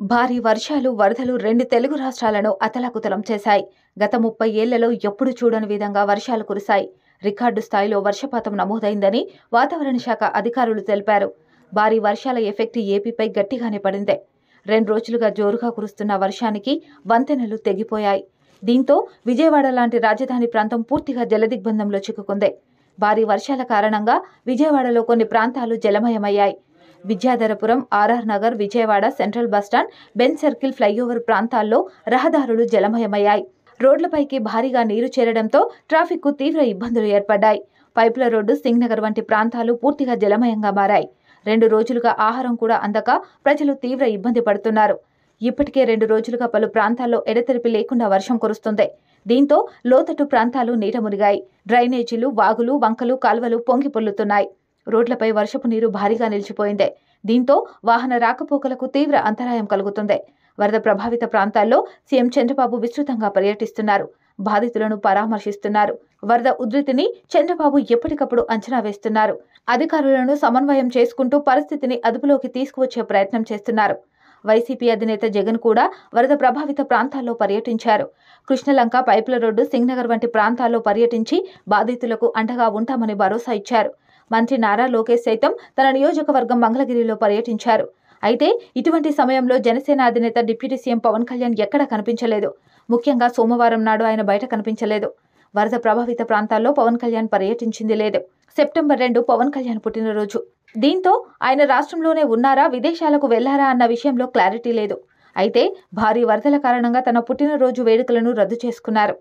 భారీ వర్షాలు, వరదలు రెండు తెలుగు రాష్ట్రాలను అతలాకుతలం చేశాయి. గత 30 ఏళ్లలో ఎప్పుడు చూడని విధంగా వర్షాలు కురిశాయి. రికార్డు స్థాయిలో వర్షపాతం నమోదైందని వాతావరణ శాఖ అధికారులు తెలిపారు. భారీ వర్షాల ఎఫెక్ట్ ఏపీపై గట్టిగానే పడింది. 2 రోజులుగా జోరుగా కురుస్తున్న వర్షానికి వంతెనలు తెగిపోయాయి. దీంతో విజయవాడ లాంటి రాజధాని ప్రాంతం పూర్తిగా జలదిగ్బంధంలో చిక్కుకుంది. భారీ వర్షాల కారణంగా విజయవాడలో కొన్ని ప్రాంతాలు జలమయమయ్యాయి. Vidyadharapuram, RR Nagar, Vijayawada central bus stand, Benz circle, flyover ప్రాంతాల్లో రహదారులు జలమయమయ్యాయి. రోడ్లపైకి భారీగా నీరు చేరడంతో ట్రాఫిక్కు తీవ్ర ఇబ్బందులు ఏర్పడ్డాయి. పైపుల రోడ్డు, సింగ్ నగర్ వంటి ప్రాంతాలు పూర్తిగా జలమయంగా మారాయి. 2 రోజులుగా ఆహారం కూడా అందక ప్రజలు తీవ్ర ఇబ్బంది పడుతున్నారు. ఇప్పటికే 2 రోజులుగా పలు ప్రాంతాల్లో ఎడతెరిపి లేకుండా వర్షం కురుస్తుంది. దీంతో లోతట్టు ప్రాంతాలు నీట మునిగాయి. డ్రైనేజీలు, వాగులు, వంకలు, కాల్వలు పొంగి పొర్లుతున్నాయి. రోడ్లపై వర్షపు నీరు భారీగా నిలిచిపోయింది. దీంతో వాహన రాకపోకలకు తీవ్ర అంతరాయం కలుగుతుంది. వరద ప్రభావిత ప్రాంతాల్లో సీఎం చంద్రబాబు విస్తృతంగా పర్యటిస్తున్నారు. బాధితులను పరామర్శిస్తున్నారు. వరద ఉధృతిని చంద్రబాబు ఎప్పటికప్పుడు అంచనా వేస్తున్నారు. అధికారులను సమన్వయం చేసుకుంటూ పరిస్థితిని అదుపులోకి తీసుకువచ్చే ప్రయత్నం చేస్తున్నారు. వైసీపీ అధినేత జగన్ కూడా వరద ప్రభావిత ప్రాంతాల్లో పర్యటించారు. కృష్ణలంక, పైపుల రోడ్డు, సింగ్ నగర్ వంటి ప్రాంతాల్లో పర్యటించి బాధితులకు అండగా ఉంటామని భరోసా ఇచ్చారు. మంత్రి నారా లోకేష్ సైతం తన నియోజకవర్గం మంగళగిరిలో పర్యటించారు. అయితే ఇటువంటి సమయంలో జనసేన అధినేత డిప్యూటీ సీఎం పవన్ కళ్యాణ్ ఎక్కడా కనిపించలేదు. ముఖ్యంగా సోమవారం నాడు ఆయన బయట కనిపించలేదు. వరద ప్రభావిత ప్రాంతాల్లో పవన్ కళ్యాణ్ పర్యటించింది లేదు. సెప్టెంబర్ 2 పవన్ కళ్యాణ్ పుట్టినరోజు. దీంతో ఆయన రాష్ట్రంలోనే ఉన్నారా, విదేశాలకు వెళ్లారా అన్న విషయంలో క్లారిటీ లేదు. అయితే భారీ వరదల కారణంగా తన పుట్టినరోజు వేడుకలను రద్దు చేసుకున్నారు.